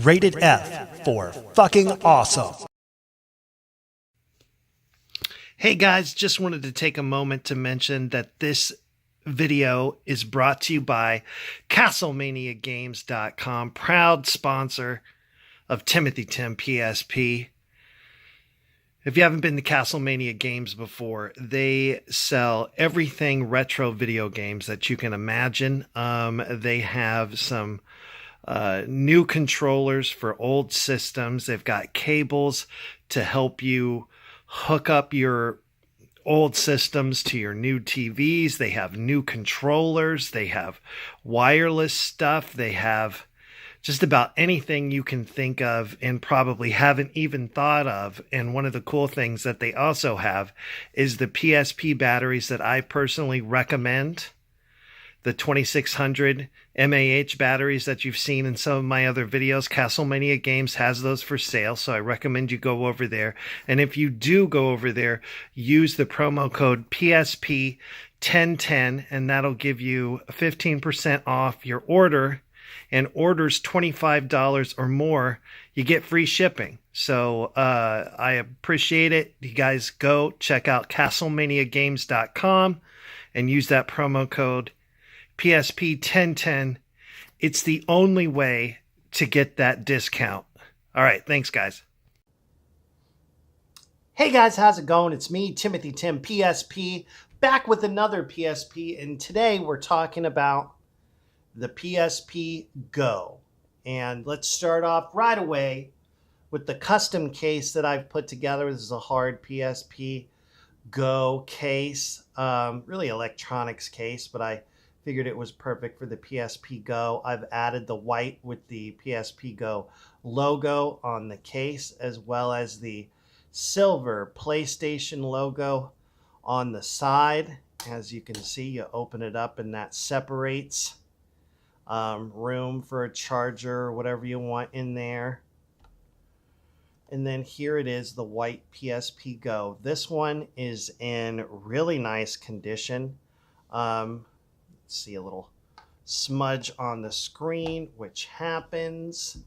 Rated F for fucking awesome. Hey guys, just wanted to take a moment to mention that this video is brought to you by CastlemaniaGames.com, proud sponsor of Timothy Tim PSP. If you haven't been to Castlemania Games before, they sell everything retro video games that you can imagine. They have some new controllers for old systems. They've got cables to help you hook up your old systems to your new TVs. They have new controllers. They have wireless stuff. They have just about anything you can think of and probably haven't even thought of. And one of the cool things that they also have is the PSP batteries that I personally recommend. The 2600 mAh batteries that you've seen in some of my other videos. Castlemania Games has those for sale, so I recommend you go over there. And if you do go over there, use the promo code PSP1010, and that'll give you 15% off your order. And orders $25 or more, you get free shipping. So I appreciate it. You guys go check out CastlemaniaGames.com and use that promo code PSP1010. It's the only way to get that discount. All right, thanks guys. Hey guys, how's it going? It's me, Timothy Tim PSP, back with another PSP, and today we're talking about the PSP Go. And let's start off right away with the custom case that I've put together. This is a hard PSP Go case, really electronics case, but I figured it was perfect for the PSP Go. I've added the white with the PSP Go logo on the case, as well as the silver PlayStation logo on the side. As you can see, you open it up and that separates room for a charger or whatever you want in there. And then here it is, the white PSP Go. This one is in really nice condition. See a little smudge on the screen, which happens.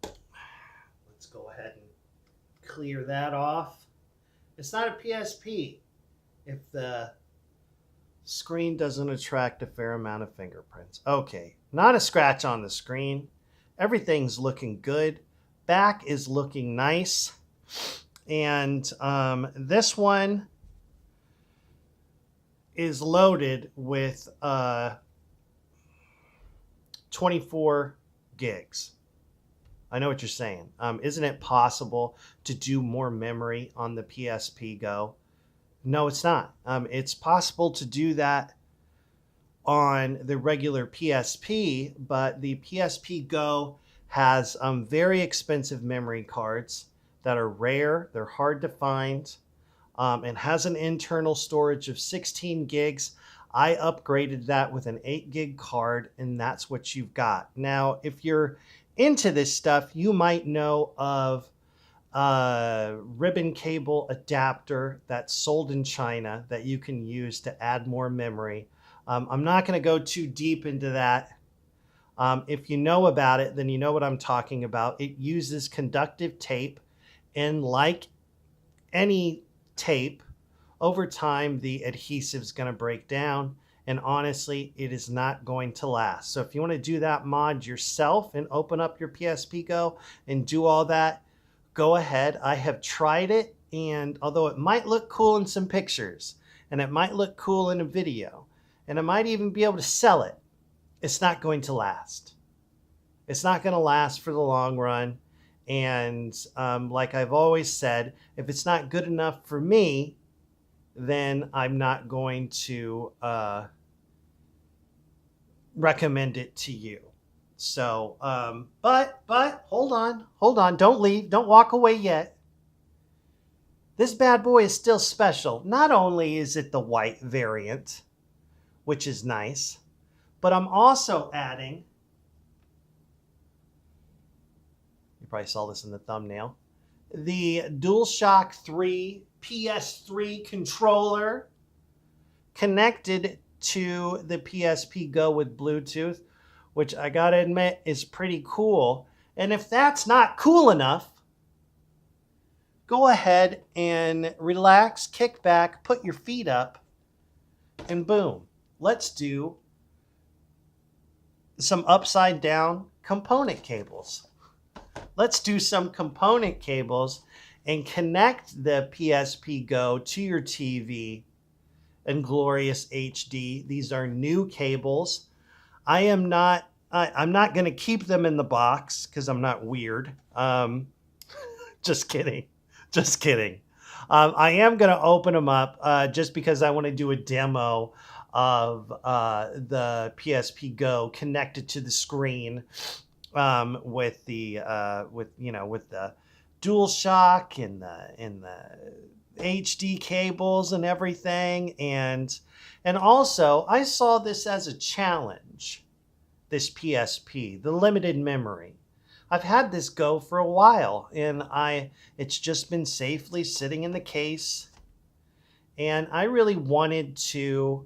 Let's go ahead and clear that off. It's not a PSP if the screen doesn't attract a fair amount of fingerprints. Okay, not a scratch on the screen. Everything's looking good. Back is looking nice. And this one is loaded with 24 gigs. I know what you're saying. Isn't it possible to do more memory on the PSP Go? No, it's not. It's possible to do that on the regular PSP, but the PSP Go has very expensive memory cards that are rare. They're hard to find. And has an internal storage of 16 gigs. I upgraded that with an 8 gig card, and that's what you've got. Now, if you're into this stuff, you might know of a ribbon cable adapter that's sold in China that you can use to add more memory. I'm not going to go too deep into that. If you know about it, then you know what I'm talking about. It uses conductive tape, and like any tape, over time the adhesive is going to break down, and honestly it is not going to last. So if you want to do that mod yourself and open up your PSP Go and do all that, go ahead. I have tried it, and although it might look cool in some pictures and it might look cool in a video and I might even be able to sell it, it's not going to last. It's not going to last for the long run. And like I've always said, if it's not good enough for me, then I'm not going to recommend it to you. So, but hold on, don't leave, don't walk away yet. This bad boy is still special. Not only is it the white variant, which is nice, but I'm also adding, probably saw this in the thumbnail, the Dualshock 3 PS3 controller connected to the PSP Go with Bluetooth which I gotta admit is pretty cool. And if that's not cool enough, go ahead and relax, kick back, put your feet up, and boom. Let's do some upside down component cables. Let's do some component cables and connect the PSP Go to your TV in glorious HD. These are new cables. I'm not going to keep them in the box because I'm not weird. Just kidding. Just kidding. I am going to open them up just because I want to do a demo of the PSP Go connected to the screen with the Dualshock and the HD cables and everything, and also I saw this as a challenge. This PSP, the limited memory. I've had this Go for a while, and it's just been safely sitting in the case, and I really wanted to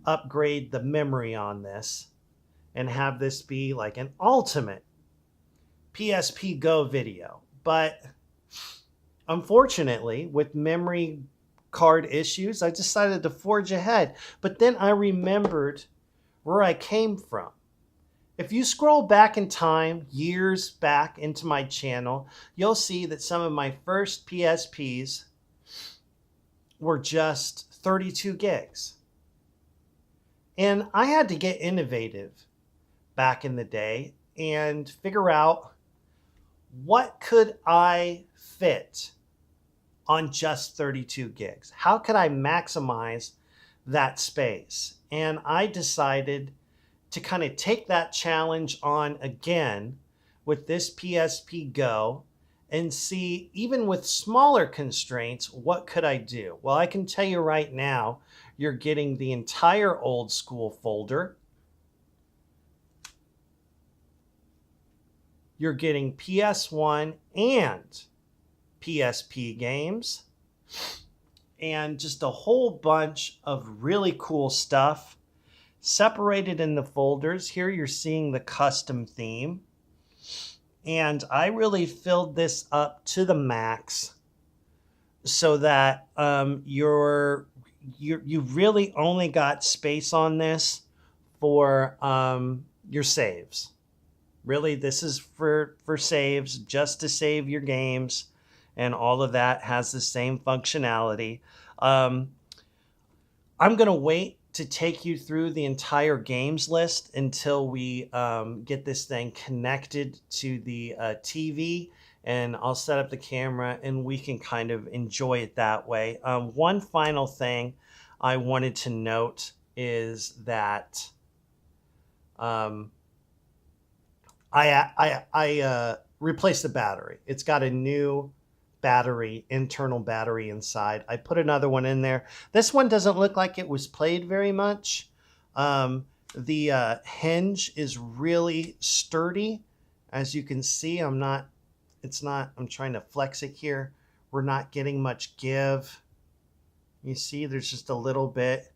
upgrade the memory on this and have this be like an ultimate PSP Go video. But unfortunately, with memory card issues, I decided to forge ahead. But then I remembered where I came from. If you scroll back in time, years back into my channel, you'll see that some of my first PSPs were just 32 gigs. And I had to get innovative back in the day and figure out what could I fit on just 32 gigs? How could I maximize that space? And I decided to kind of take that challenge on again with this PSP Go and see, even with smaller constraints, what could I do? Well, I can tell you right now, you're getting the entire old school folder. You're getting PS1 and PSP games, and just a whole bunch of really cool stuff separated in the folders. Here you're seeing the custom theme, and I really filled this up to the max so that you've really only got space on this for your saves. Really, this is for saves, just to save your games, and all of that has the same functionality. I'm going to wait to take you through the entire games list until we get this thing connected to the TV, and I'll set up the camera and we can kind of enjoy it that way. One final thing I wanted to note is that I replaced the battery. It's got a new battery, internal battery inside. I put another one in there. This one doesn't look like it was played very much. The hinge is really sturdy. As you can see, I'm trying to flex it here. We're not getting much give. You see, there's just a little bit,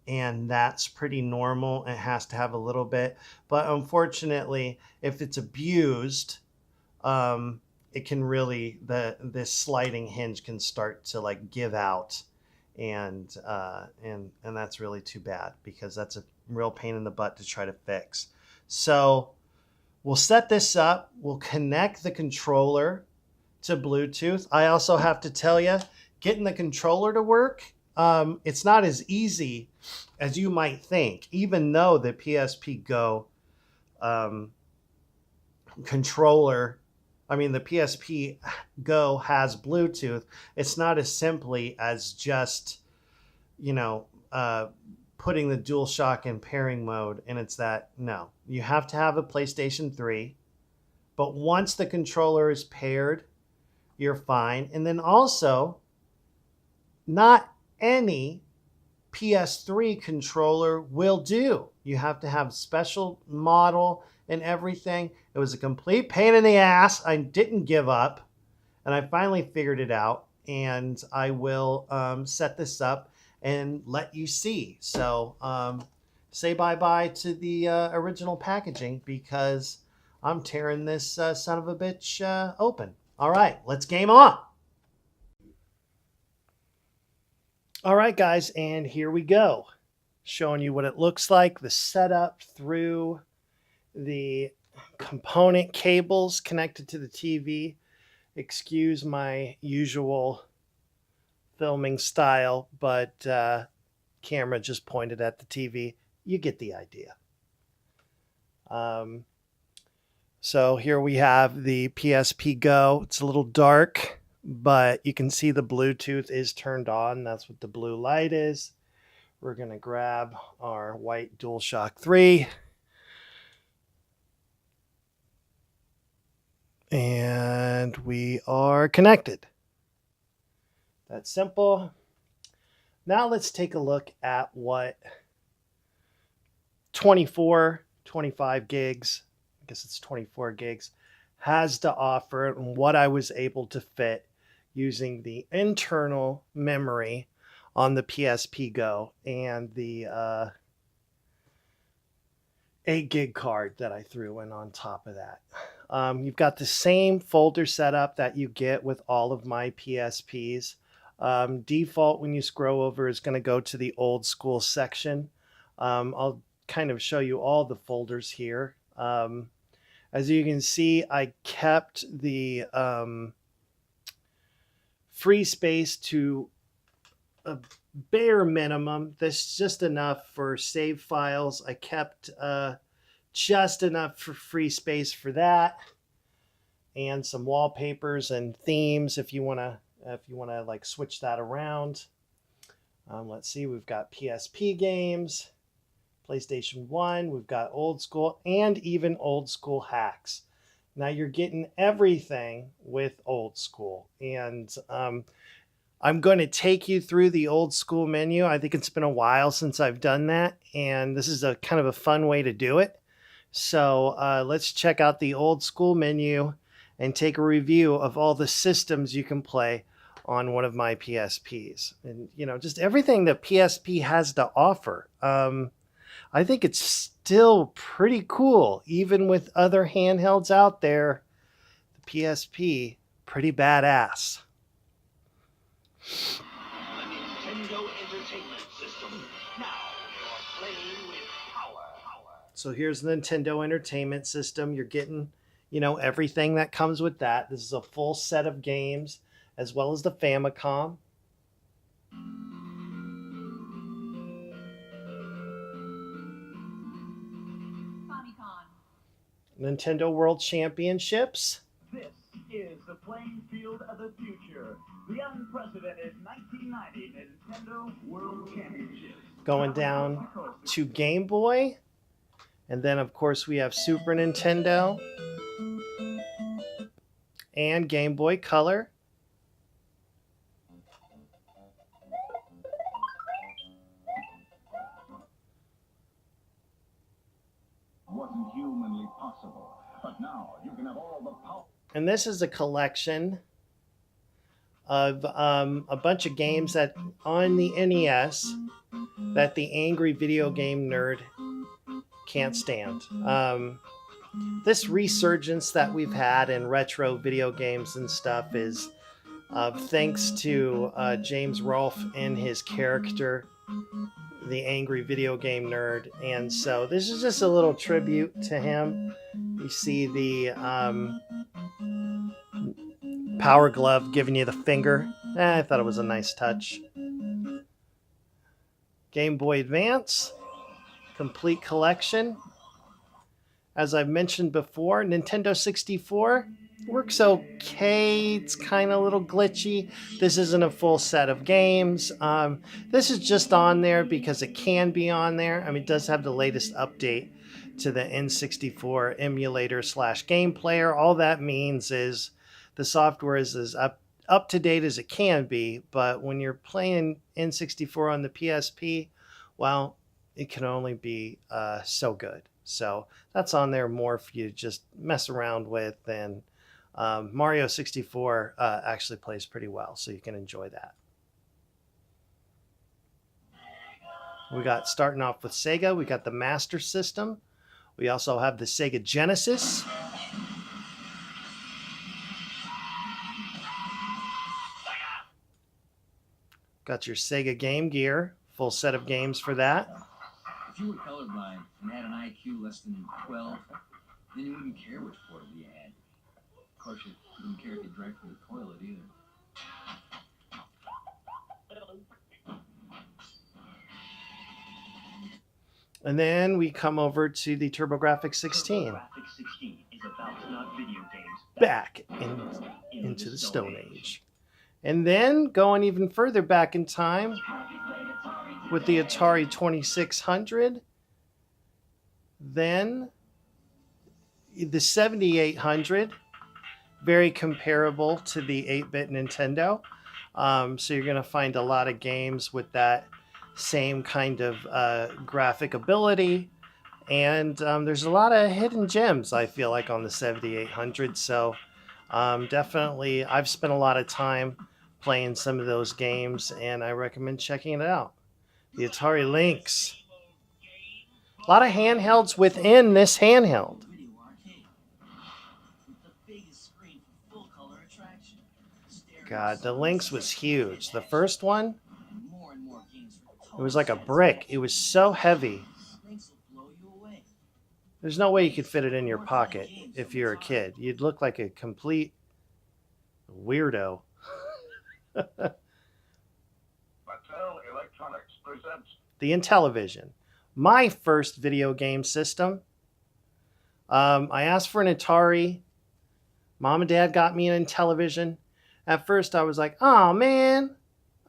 and that's pretty normal. It has to have a little bit, but unfortunately, if it's abused, it can really, this sliding hinge can start to like give out, and that's really too bad, because that's a real pain in the butt to try to fix. So we'll set this up. We'll connect the controller to Bluetooth. I also have to tell you, getting the controller to work, it's not as easy as you might think, even though the PSP Go controller, the PSP Go has Bluetooth. It's not as simply as just, putting the Dualshock in pairing mode, and it's that. No, you have to have a PlayStation 3, but once the controller is paired, you're fine. And then also, not any PS3 controller will do. You have to have special model and everything. It was a complete pain in the ass. I didn't give up, and I finally figured it out, and I will set this up and let you see. So say bye-bye to the original packaging because I'm tearing this son of a bitch open. All right, let's game on. All right, guys, and here we go. Showing you what it looks like, the setup through the component cables connected to the TV. Excuse my usual filming style, but camera just pointed at the TV. You get the idea. So here we have the PSP Go. It's a little dark, but you can see the Bluetooth is turned on. That's what the blue light is. We're going to grab our white Dualshock 3. And we are connected. That's simple. Now let's take a look at what 24, 25 gigs, I guess it's 24 gigs, has to offer and what I was able to fit using the internal memory on the PSP Go and the 8 gig card that I threw in on top of that. You've got the same folder setup that you get with all of my PSPs. Default, when you scroll over, is going to go to the old school section. I'll kind of show you all the folders here. As you can see, I kept the free space to a bare minimum. That's just enough for save files. I kept just enough for free space for that, and some wallpapers and themes if you want to like switch that around. Let's see, we've got PSP games, PlayStation 1, we've got old school, and even old school hacks. Now you're getting everything with old school, and I'm going to take you through the old school menu. I think it's been a while since I've done that, and this is a kind of a fun way to do it. So let's check out the old school menu and take a review of all the systems you can play on one of my PSPs. And, you know, just everything that PSP has to offer. I think it's still pretty cool, even with other handhelds out there. The PSP, pretty badass. So here's the Nintendo Entertainment System. You're getting, you know, everything that comes with that. This is a full set of games, as well as the Famicom. Nintendo World Championships. This is the playing field of the future. The unprecedented 1990 Nintendo World Championships. Going down to Game Boy. And then, of course, we have Super Nintendo and Game Boy Color. Wasn't humanly possible, but now you can have all the power. And this is a collection of a bunch of games that on the NES that the angry video game nerd can't stand. This resurgence that we've had in retro video games and stuff is thanks to James Rolfe and his character, the angry video game nerd. And so this is just a little tribute to him. You see the Power Glove giving you the finger. I thought it was a nice touch. Game Boy Advance, complete collection. As I've mentioned before, Nintendo 64 works okay. It's kind of a little glitchy. This isn't a full set of games. This is just on there because it can be on there. I mean, it does have the latest update to the N64 emulator / game player. All that means is the software is as up to date as it can be, but when you're playing N64 on the PSP, well, it can only be so good. So that's on there more for you to just mess around with, and Mario 64 actually plays pretty well, so you can enjoy that. We got, starting off with Sega, we got the Master System. We also have the Sega Genesis. Got your Sega Game Gear, full set of games for that. If you were colorblind and had an IQ less than 12, then you wouldn't care which portal you had. Of course, you wouldn't care if you drank from the toilet either. And then we come over to the TurboGrafx 16. TurboGrafx 16 is about to knock video games Back into the Stone Age. And then going even further back in time with the Atari 2600. Then the 7800. Very comparable to the 8-bit Nintendo. So you're going to find a lot of games with that same kind of graphic ability. And there's a lot of hidden gems, I feel like, on the 7800. So definitely, I've spent a lot of time playing some of those games, and I recommend checking it out. The Atari Lynx. A lot of handhelds within this handheld. God, the Lynx was huge. The first one, it was like a brick. It was so heavy. There's no way you could fit it in your pocket if you're a kid. You'd look like a complete weirdo. Mattel Electronics presents The Intellivision. My first video game system. I asked for an Atari. Mom and Dad got me an Intellivision. At first I was like, oh man.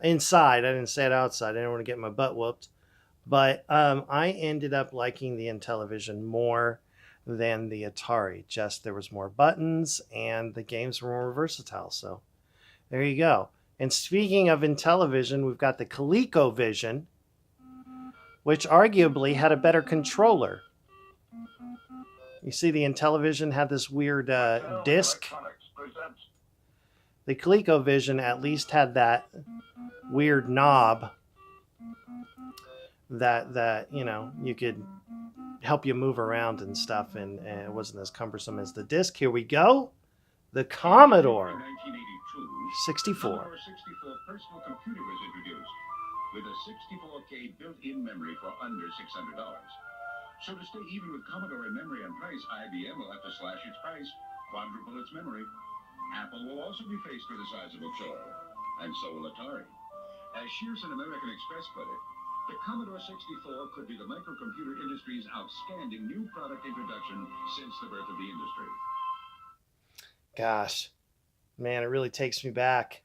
Inside. I didn't say it outside. I didn't want to get my butt whooped. But I ended up liking the Intellivision more than the Atari. Just there was more buttons and the games were more versatile. So there you go. And speaking of Intellivision, we've got the ColecoVision, which arguably had a better controller. You see the Intellivision had this weird disc. Electronics presents The ColecoVision at least had that weird knob that you know, you could help you move around and stuff, and it wasn't as cumbersome as the disc. Here we go. The Commodore 64. Commodore 64 personal computer was introduced with a 64K built-in memory for under $600. So to stay even with Commodore in memory and price, IBM will have to slash its price, quadruple its memory. Apple will also be faced with a sizable chore, and so will Atari. As Shearson American Express put it, the Commodore 64 could be the microcomputer industry's outstanding new product introduction since the birth of the industry. Gosh, man, it really takes me back.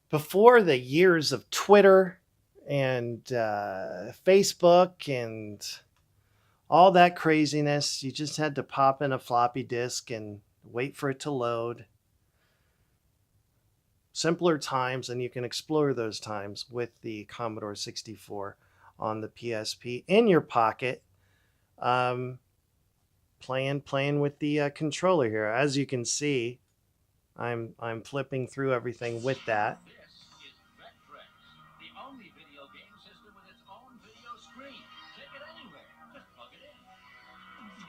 Before the years of Twitter and Facebook and all that craziness, you just had to pop in a floppy disk and wait for it to load. Simpler times, and you can explore those times with the Commodore 64 on the PSP in your pocket, playing with the controller here. As you can see, I'm flipping through everything with that. This is Vectrex, the only video game system with its own video screen. Take it anywhere. Just plug it in.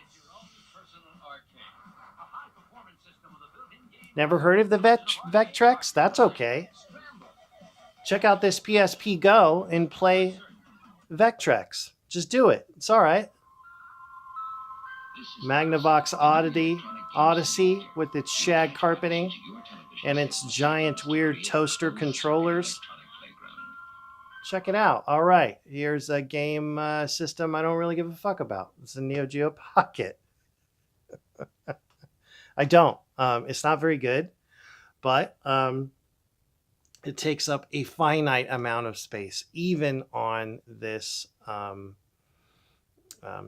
It's your own personal arcade. A high-performance system with a built-in game. Never heard of the Vectrex? That's okay. Check out this PSP Go and play Vectrex. Just do it. It's all right. Magnavox Odyssey with its shag carpeting and its giant weird toaster controllers. Check it out. All right. Here's a game system I don't really give a fuck about. It's a Neo Geo Pocket. I don't. It's not very good, but it takes up a finite amount of space, even on this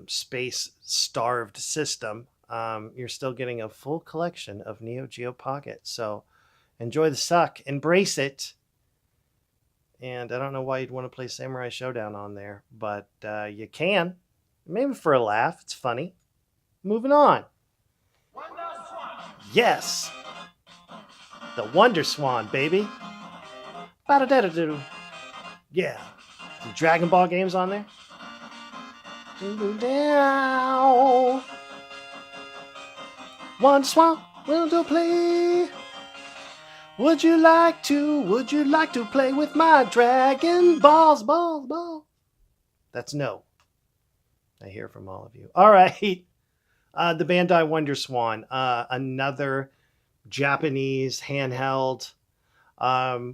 space-starved system. You're still getting a full collection of Neo Geo Pocket. So enjoy the suck, embrace it. And I don't know why you'd want to play Samurai Showdown on there, but you can. Maybe for a laugh. It's funny. Moving on. Yes. The Wonder Swan, baby. Ba-da-da-da-do. Yeah. The Dragon Ball games on there? Down. One swamp will to play. Would you like to play with my Dragon Balls, ball? That's no. I hear from all of you. All right. The Bandai Wonder Swan, another Japanese handheld.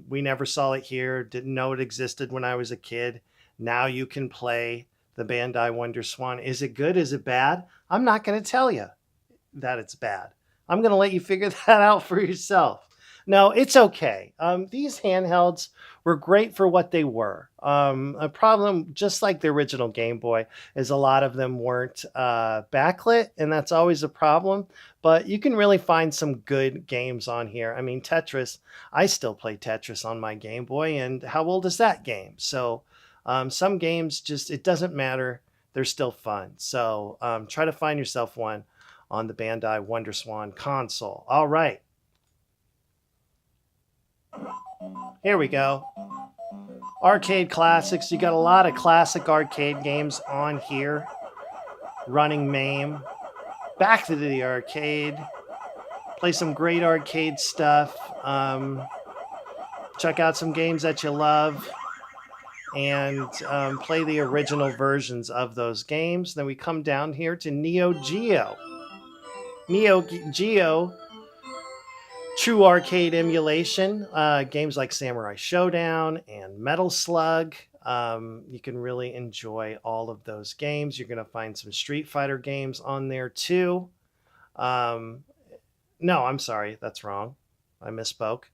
We never saw it here. Didn't know it existed when I was a kid. Now you can play the Bandai Wonder Swan. Is it good? Is it bad? I'm not going to tell you that it's bad. I'm going to let you figure that out for yourself. No, it's okay. These handhelds were great for what they were. A problem, just like the original Game Boy, is a lot of them weren't backlit, and that's always a problem. But you can really find some good games on here. I mean, Tetris, I still play Tetris on my Game Boy, and how old is that game? So some games just, it doesn't matter. They're still fun. So try to find yourself one on the Bandai Wonder Swan console. All right. Here we go. Arcade classics. You got a lot of classic arcade games on here. Running Mame. Back to the arcade. Play some great arcade stuff. Check out some games that you love. And play the original versions of those games. Then we come down here to Neo Geo. Neo Geo, true arcade emulation. Games like Samurai Showdown and Metal Slug. You can really enjoy all of those games. You're going to find some Street Fighter games on there too. No, I'm sorry. That's wrong. I misspoke.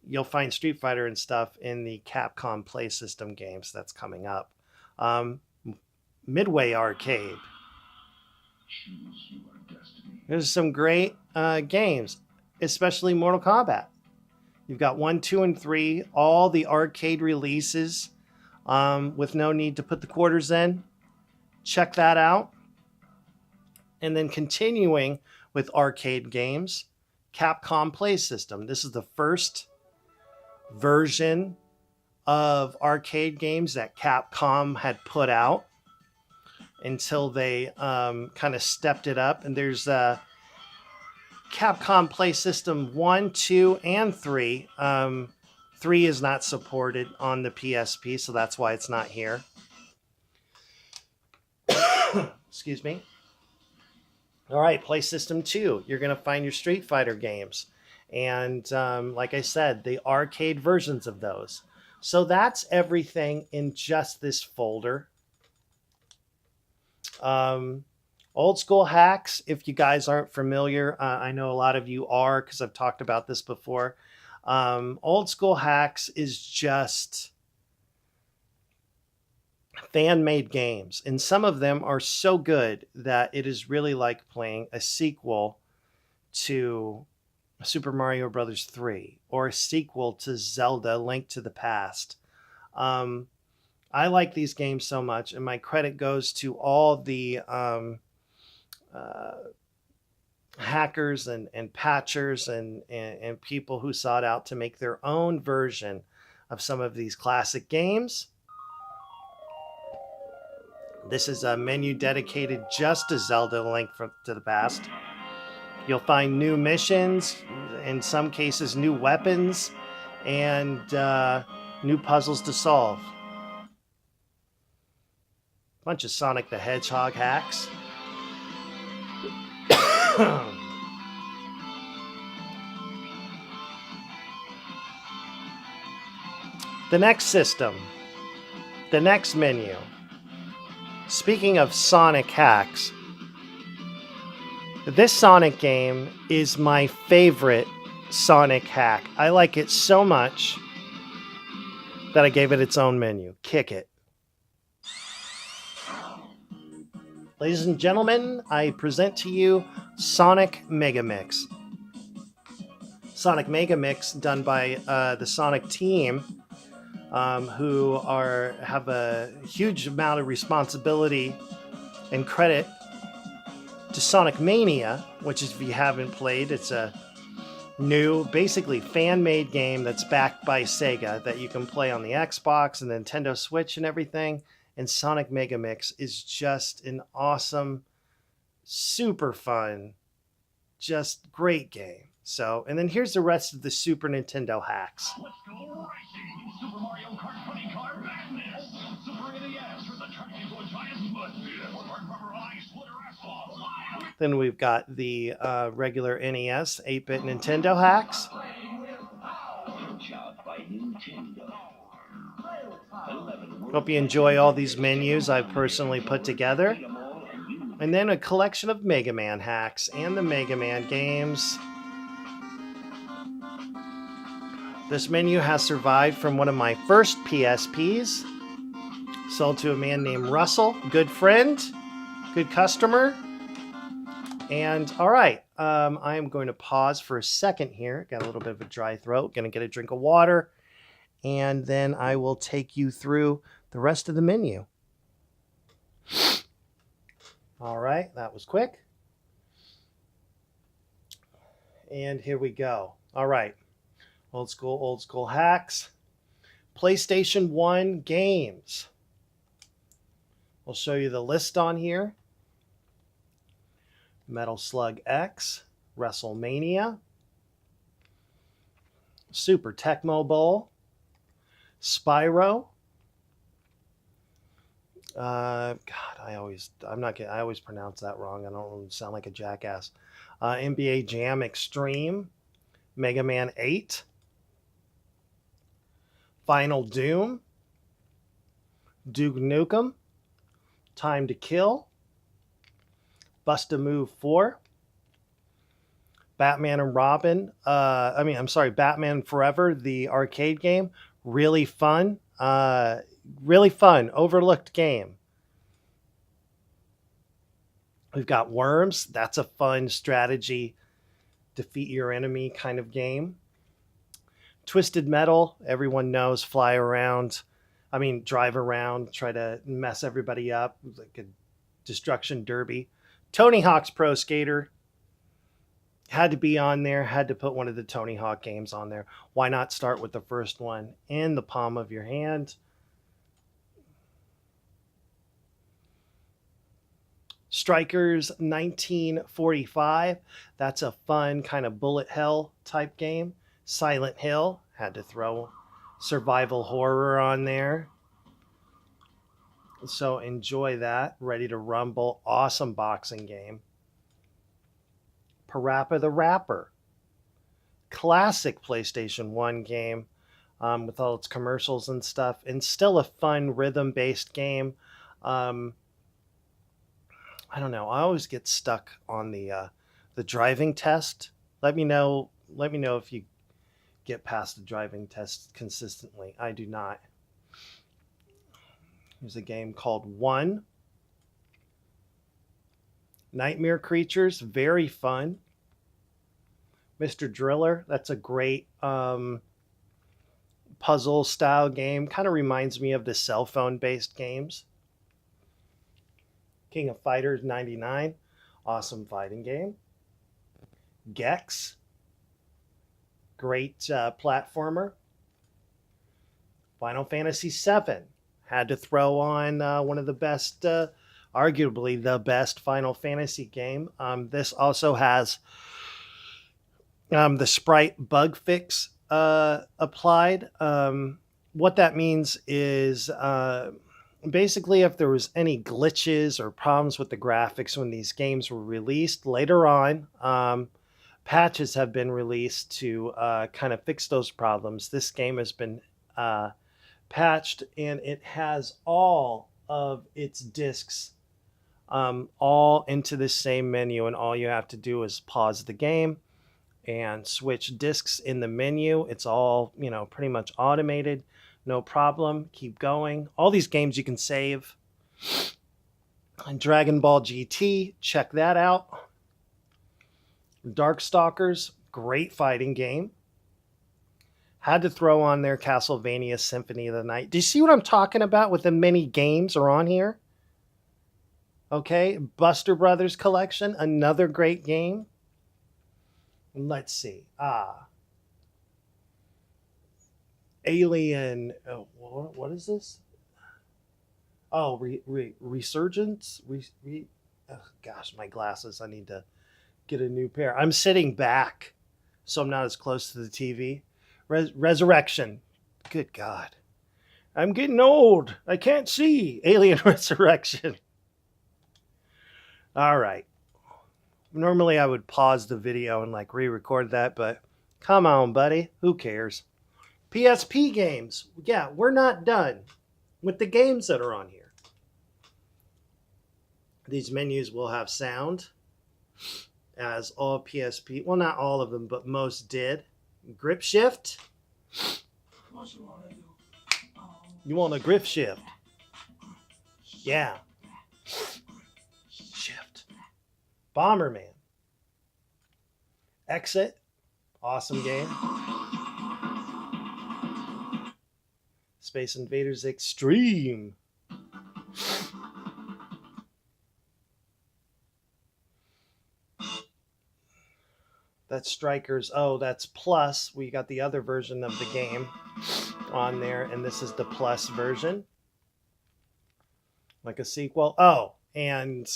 You'll find Street Fighter and stuff in the Capcom Play System games that's coming up. Midway Arcade. There's some great games, especially Mortal Kombat. You've got 1, 2, and 3, all the arcade releases with no need to put the quarters in. Check that out. And then continuing with arcade games, Capcom Play System. This is the first version of arcade games that Capcom had put out until they kind of stepped it up. And there's Capcom Play System 1, 2, and 3. 3 is not supported on the PSP, so that's why it's not here. Excuse me. All right, Play System 2. You're going to find your Street Fighter games. And like I said, the arcade versions of those. So that's everything in just this folder. Old school hacks, if you guys aren't familiar, I know a lot of you are because I've talked about this before. Old school hacks is just fan-made games. And some of them are so good that it is really like playing a sequel to Super Mario Bros. 3 or a sequel to Zelda Link to the Past. I like these games so much, and my credit goes to all the hackers and patchers and people who sought out to make their own version of some of these classic games. This is a menu dedicated just to Zelda Link to the Past. You'll find new missions, in some cases new weapons, and new puzzles to solve. Bunch of Sonic the Hedgehog hacks. The next system. The next menu. Speaking of Sonic hacks, this Sonic game is my favorite Sonic hack. I like it so much that I gave it its own menu. Kick it. Ladies and gentlemen, I present to you Sonic Megamix. Sonic Megamix, done by the Sonic team, who have a huge amount of responsibility and credit to Sonic Mania, which is, if you haven't played, it's a new, basically fan-made game that's backed by Sega that you can play on the Xbox and Nintendo Switch and everything. And Sonic Megamix is just an awesome, super fun, just great game. So, and then here's the rest of the Super Nintendo hacks. Let's go racing! Super Mario Kart Funny Car Madness! Super NES for the turn into a giant mud pit! Hard rubber ice, splitter asphalt! Then we've got the regular NES 8-bit Nintendo hacks. Hope you enjoy all these menus I've personally put together. And then a collection of Mega Man hacks and the Mega Man games. This menu has survived from one of my first PSPs. Sold to a man named Russell. Good friend. Good customer. And all right, I am going to pause for a second here. Got a little bit of a dry throat. Going to get a drink of water. And then I will take you through the rest of the menu. All right, that was quick. And here we go. All right, old school hacks. PlayStation 1 games. We'll show you the list on here. Metal Slug X, WrestleMania, Super Tecmo Bowl, Spyro. God, I always pronounce that wrong. I don't sound like a jackass. NBA Jam Extreme, Mega Man 8, Final Doom, Duke Nukem, Time to Kill, Bust-A-Move 4, Batman and Robin. Batman Forever, the arcade game. Really fun. Overlooked game. We've got Worms. That's a fun strategy, defeat your enemy kind of game. Twisted Metal. Everyone knows drive around, try to mess everybody up. Like a destruction derby. Tony Hawk's Pro Skater. Had to be on there. Had to put one of the Tony Hawk games on there. Why not start with the first one in the palm of your hand? Strikers 1945. That's a fun kind of bullet hell type game. Silent Hill. Had to throw survival horror on there. So enjoy that. Ready to Rumble. Awesome boxing game. Parappa the Rapper. Classic PlayStation 1 game with all its commercials and stuff. And still a fun rhythm-based game. I don't know. I always get stuck on the driving test. Let me know if you get past the driving test consistently. I do not. There's a game called One. Nightmare Creatures, very fun. Mr. Driller, that's a great puzzle style game. Kind of reminds me of the cell phone based games. King of Fighters 99, awesome fighting game. Gex, great platformer. Final Fantasy VII, had to throw on one of the best, arguably the best Final Fantasy game. This also has the sprite bug fix applied. What that means is basically if there was any glitches or problems with the graphics when these games were released later on, patches have been released to kind of fix those problems. This game has been patched, and it has all of its discs all into the same menu, and all you have to do is pause the game and switch discs in the menu. It's all, pretty much automated. No problem. Keep going. All these games you can save. And Dragon Ball GT, check that out. Darkstalkers, great fighting game. Had to throw on there Castlevania Symphony of the Night. Do you see what I'm talking about with the many games are on here? Okay, Buster Brothers Collection, another great game. Let's see. Alien. Oh, what is this? Oh, Resurgence. Oh, gosh, my glasses. I need to get a new pair. I'm sitting back, so I'm not as close to the TV. Resurrection. Good God. I'm getting old. I can't see. Alien Resurrection. All right. Normally I would pause the video and like re-record that, but come on, buddy. Who cares? PSP games. Yeah, we're not done with the games that are on here. These menus will have sound, as all PSP, well, not all of them, but most did. Grip shift. You want a grip shift? Yeah. Shift. Bomberman. Exit. Awesome game. Space Invaders Extreme. That's Strikers. Oh, that's Plus. We got the other version of the game on there, and this is the Plus version. Like a sequel. Oh, and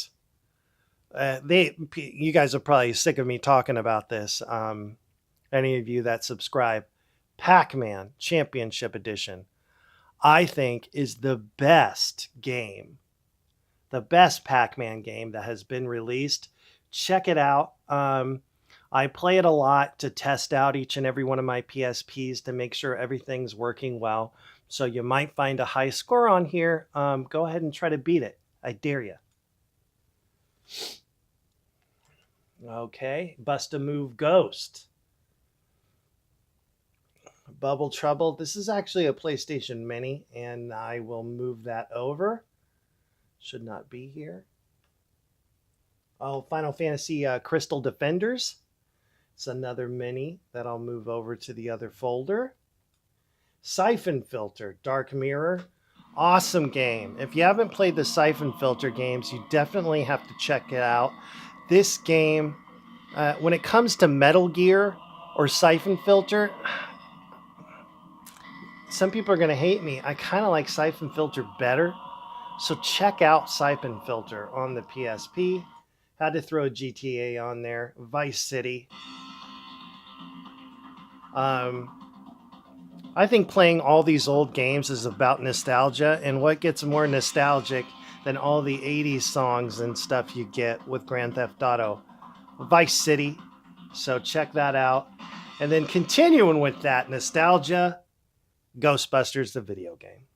you guys are probably sick of me talking about this. Any of you that subscribe. Pac-Man Championship Edition, I think, is the best game. The best Pac-Man game that has been released. Check it out. I play it a lot to test out each and every one of my PSPs to make sure everything's working well. So you might find a high score on here. Go ahead and try to beat it. I dare you. Okay. Bust a Move Ghost. Bubble Trouble. This is actually a PlayStation Mini, and I will move that over. Should not be here. Oh, Final Fantasy Crystal Defenders. It's another mini that I'll move over to the other folder. Siphon Filter, Dark Mirror. Awesome game. If you haven't played the Siphon Filter games, you definitely have to check it out. This game, when it comes to Metal Gear or Siphon Filter, some people are going to hate me. I kind of like Siphon Filter better. So check out Siphon Filter on the PSP. Had to throw a GTA on there. Vice City. I think playing all these old games is about nostalgia, and what gets more nostalgic than all the 80s songs and stuff you get with Grand Theft Auto? Vice City. So check that out. And then continuing with that nostalgia, Ghostbusters, the video game.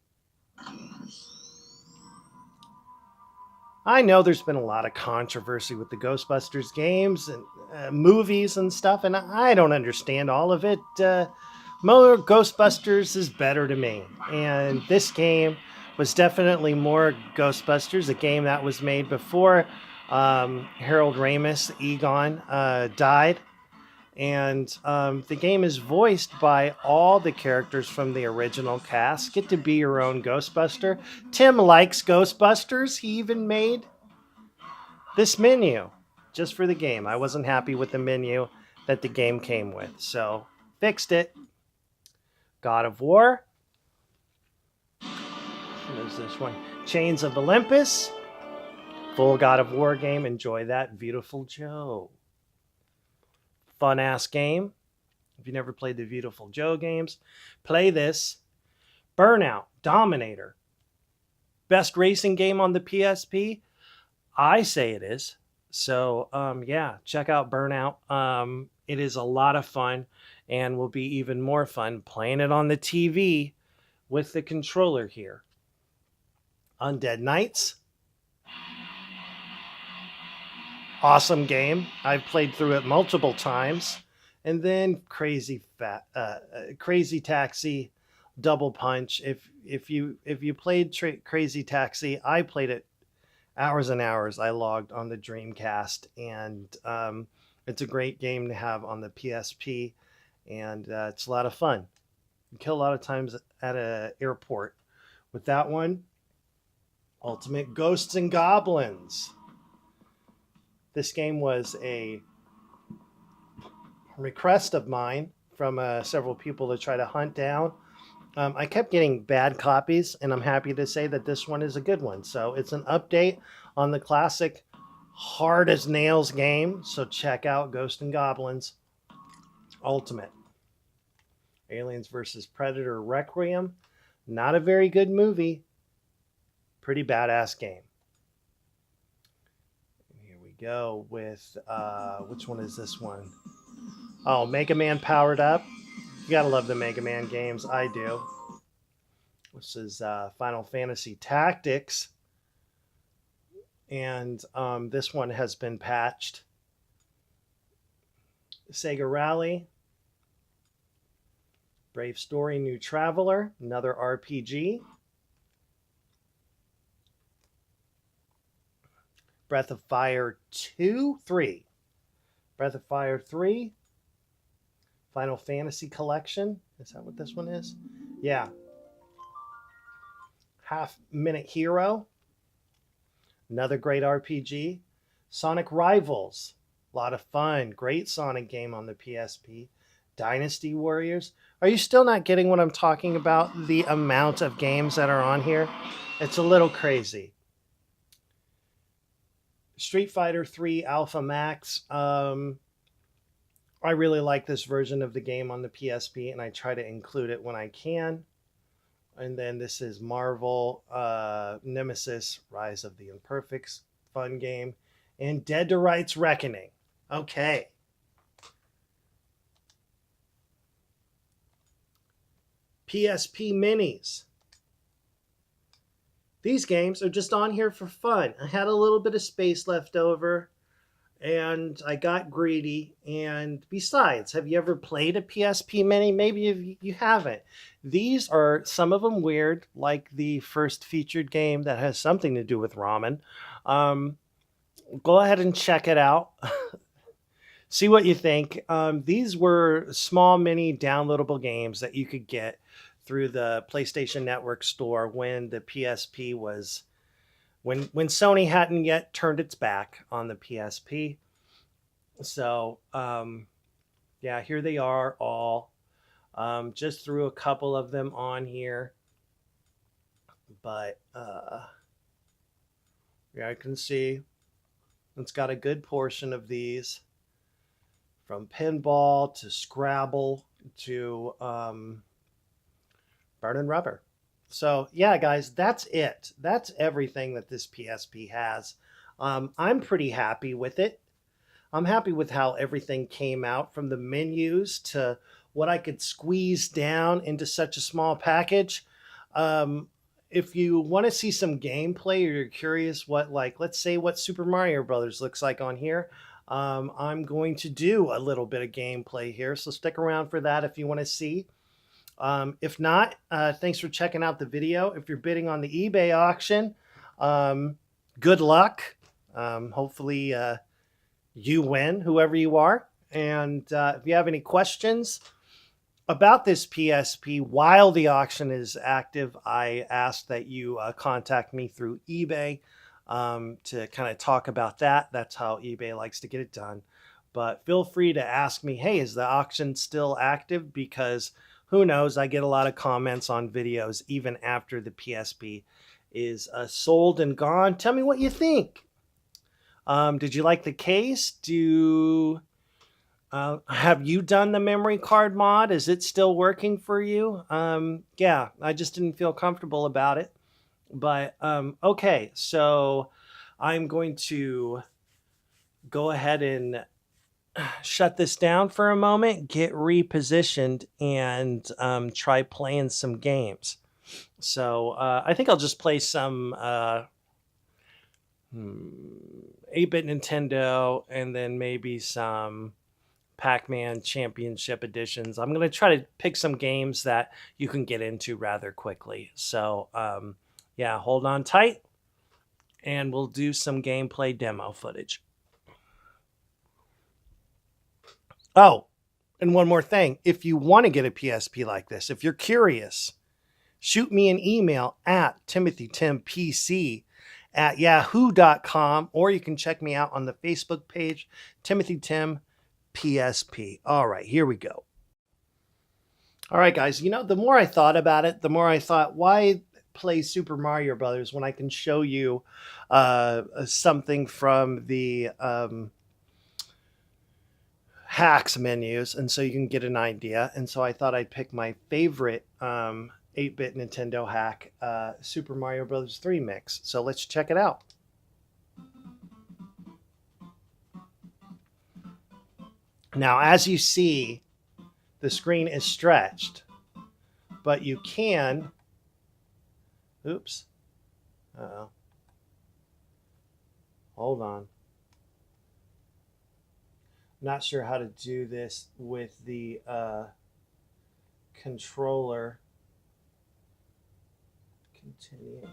I know there's been a lot of controversy with the Ghostbusters games and movies and stuff, and I don't understand all of it. More Ghostbusters is better to me. And this game was definitely more Ghostbusters, a game that was made before Harold Ramis, Egon, died. And the game is voiced by all the characters from the original cast. Get to be your own Ghostbuster. Tim likes Ghostbusters. He even made this menu just for the game. I wasn't happy with the menu that the game came with, so fixed it. God of War. There's this one. Chains of Olympus. Full God of War game. Enjoy that. Beautiful Joe. Fun-ass game. If you never played the Beautiful Joe games, play this. Burnout Dominator. Best racing game on the PSP? I say it is. So, yeah, check out Burnout. It is a lot of fun and will be even more fun playing it on the TV with the controller here. Undead Knights. Awesome game. I've played through it multiple times. And then Crazy Taxi Double Punch. If you played Crazy Taxi, I played it hours and hours. I logged on the Dreamcast, and it's a great game to have on the PSP, and it's a lot of fun. You kill a lot of times at an airport. With that one, Ultimate Ghosts and Goblins. This game was a request of mine from several people to try to hunt down. I kept getting bad copies, and I'm happy to say that this one is a good one. So it's an update on the classic hard as nails game. So check out Ghost and Goblins Ultimate. Aliens vs. Predator Requiem. Not a very good movie. Pretty badass game. Here we go with, which one is this one? Oh, Mega Man Powered Up. You gotta love the Mega Man games. I do. This is Final Fantasy Tactics. And this one has been patched. Sega Rally. Brave Story, New Traveler. Another RPG. Breath of Fire 3. Breath of Fire 3. Final Fantasy Collection. Is that what this one is? Yeah. Half Minute Hero. Another great RPG. Sonic Rivals. A lot of fun. Great Sonic game on the PSP. Dynasty Warriors. Are you still not getting what I'm talking about? The amount of games that are on here? It's a little crazy. Street Fighter 3 Alpha Max. I really like this version of the game on the PSP, and I try to include it when I can. And then this is Marvel Nemesis, Rise of the Imperfects, fun game. And Dead to Rights Reckoning. Okay. Psp Minis. These games are just on here for fun. I had a little bit of space left over, and I got greedy. And besides, have you ever played a Psp Mini? Maybe if you haven't. These are some of them weird, like the first featured game that has something to do with ramen. Go ahead and check it out. See what you think. These were small mini downloadable games that you could get through the PlayStation Network store when the PSP was, when Sony hadn't yet turned its back on the PSP. So, yeah, here they are all. Just threw a couple of them on here. But, yeah, I can see it's got a good portion of these. From pinball to Scrabble to burning rubber. So yeah, guys, that's it. That's everything that this PSP has. I'm pretty happy with it. I'm happy with how everything came out, from the menus to what I could squeeze down into such a small package. If you want to see some gameplay, or you're curious what, like, let's say what Super Mario Brothers looks like on here, I'm going to do a little bit of gameplay here, so stick around for that if you want to see. If not, thanks for checking out the video. If you're bidding on the eBay auction, good luck. Hopefully you win, whoever you are. And if you have any questions about this PSP while the auction is active, I ask that you contact me through eBay to kind of talk about that. That's how eBay likes to get it done. But feel free to ask me, hey, is the auction still active? Because who knows, I get a lot of comments on videos even after the PSP is sold and gone. Tell me what you think. Did you like the case? Have you done the memory card mod? Is it still working for you? Yeah, I just didn't feel comfortable about it. But okay, so I'm going to go ahead and shut this down for a moment, get repositioned, and try playing some games. So I think I'll just play some 8-bit Nintendo, and then maybe some Pac-Man Championship Editions. I'm going to try to pick some games that you can get into rather quickly. So yeah, hold on tight, and we'll do some gameplay demo footage. Oh, and one more thing. If you want to get a PSP like this, if you're curious, shoot me an email at timothytimpc@yahoo.com, or you can check me out on the Facebook page, Timothy Tim PSP. All right, here we go. All right, guys, you know, the more I thought about it, the more I thought, why play Super Mario Brothers when I can show you something from the hacks menus, and so you can get an idea. And so I thought I'd pick my favorite 8-bit Nintendo hack, Super Mario Brothers 3 mix. So let's check it out. Now, as you see, the screen is stretched, but you can, oops, uh-oh, hold on. Not sure how to do this with the controller. Continue.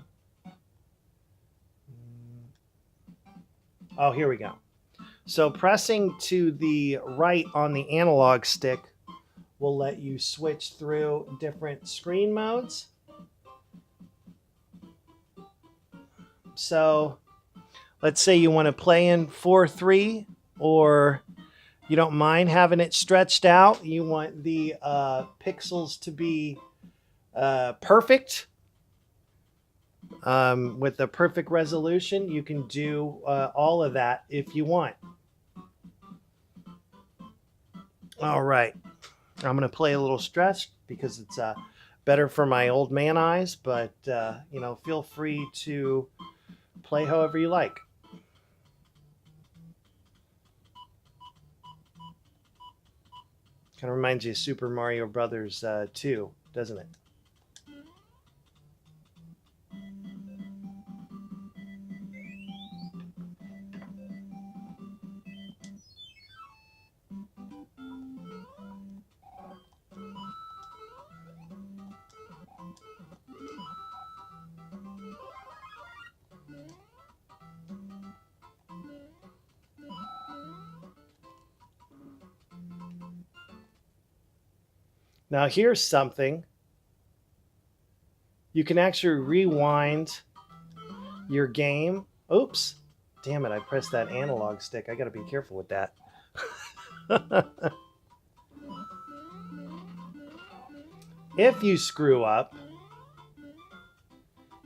Oh, here we go. So pressing to the right on the analog stick will let you switch through different screen modes. So let's say you want to play in 4:3, or you don't mind having it stretched out. You want the pixels to be perfect with the perfect resolution. You can do all of that if you want. All right. I'm going to play a little stretched because it's better for my old man eyes, but, you know, feel free to play however you like. Kind of reminds you of Super Mario Brothers 2, doesn't it? Now here's something. You can actually rewind your game. Oops. Damn it, I pressed that analog stick. I gotta be careful with that. If you screw up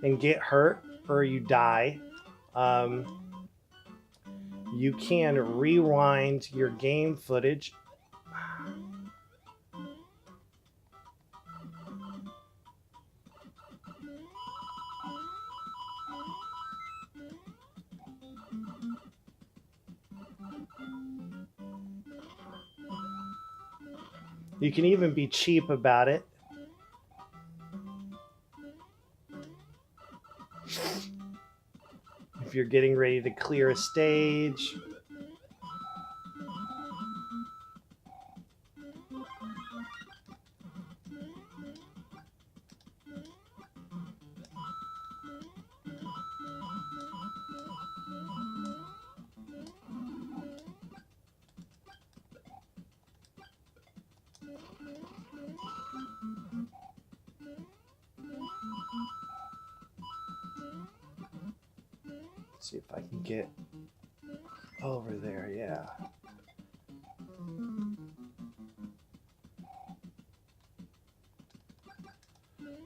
and get hurt or you die, you can rewind your game footage. You can even be cheap about it. If you're getting ready to clear a stage. See if I can get over there, yeah.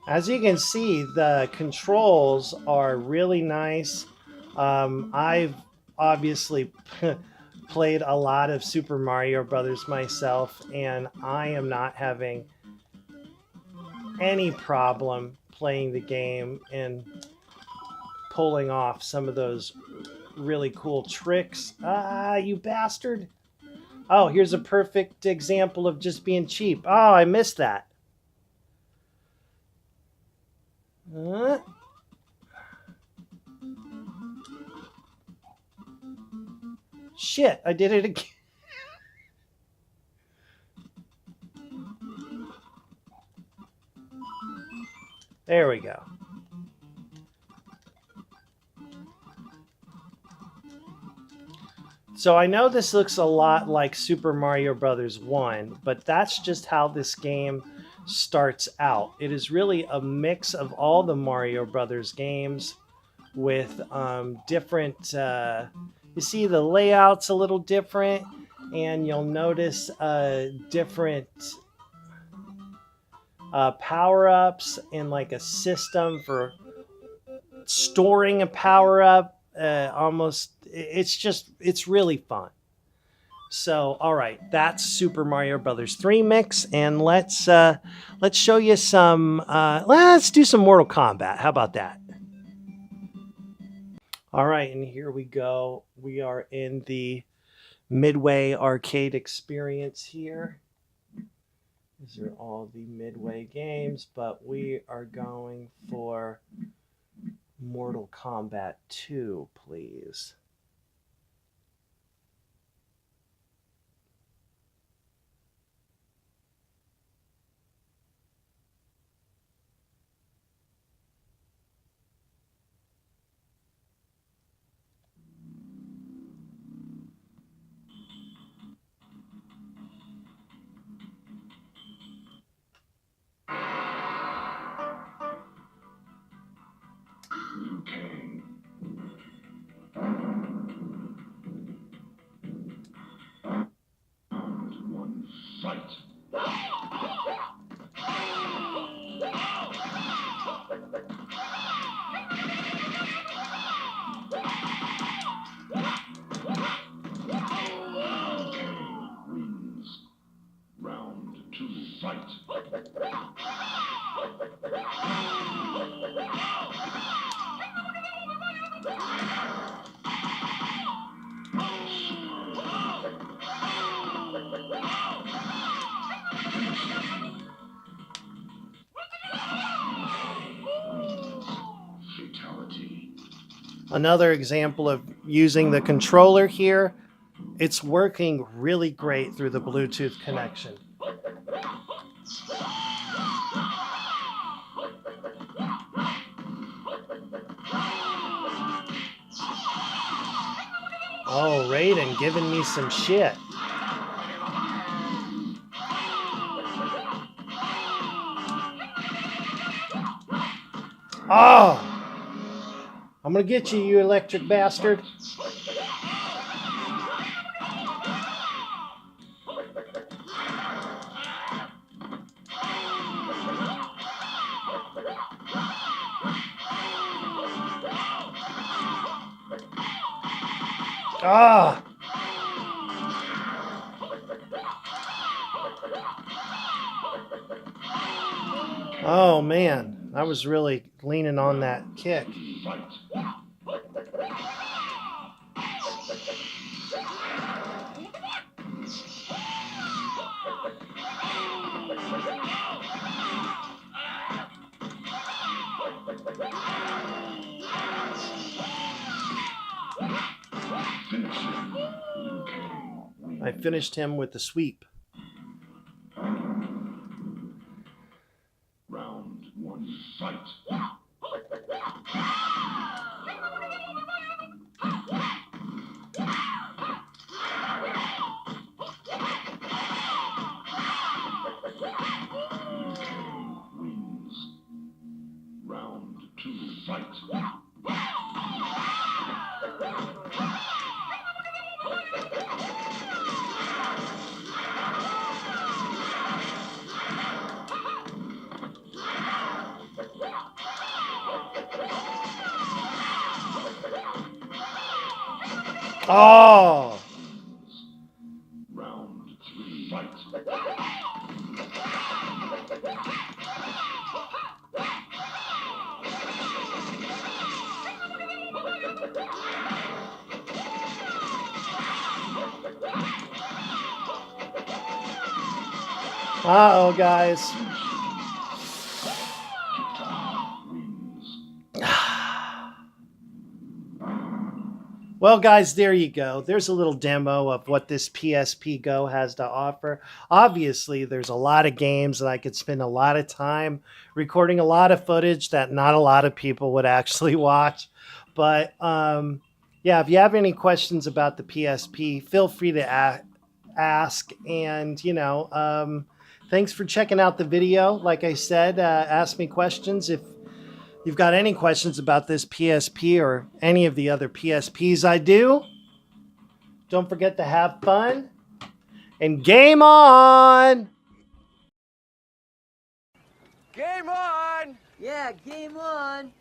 As you can see, the controls are really nice. I've obviously played a lot of Super Mario Brothers myself, and I am not having any problem playing the game and pulling off some of those really cool tricks. Ah, you bastard. Oh, here's a perfect example of just being cheap. Oh, I missed that. Shit, I did it again. There we go. So I know this looks a lot like Super Mario Brothers 1, but that's just how this game starts out. It is really a mix of all the Mario Brothers games with different... you see the layout's a little different. and you'll notice different power-ups and like a system for storing a power-up. It's really fun. So, all right, that's Super Mario Brothers 3 mix, and let's show you some. Let's do some Mortal Kombat. How about that? All right, and here we go. We are in the Midway arcade experience here. These are all the Midway games, but we are going for Mortal Kombat 2, please. Another example of using the controller here. It's working really great through the Bluetooth connection. Oh, Raiden giving me some shit. Oh! I'm gonna get you, you electric bastard. Ah! Oh man, I was really leaning on that kick. I finished him with the sweep. Round one, fight. Wins. Round two, fight. Oh! Round three, fight. Uh-oh, guys. Well, guys, there you go. There's a little demo of what this PSP Go has to offer. Obviously, there's a lot of games that I could spend a lot of time recording a lot of footage that not a lot of people would actually watch. But, yeah, if you have any questions about the PSP, feel free to ask. And, you know, thanks for checking out the video. Like I said, ask me questions if you've got any questions about this PSP or any of the other PSPs I do. Don't forget to have fun And game on! Game on! Yeah, game on!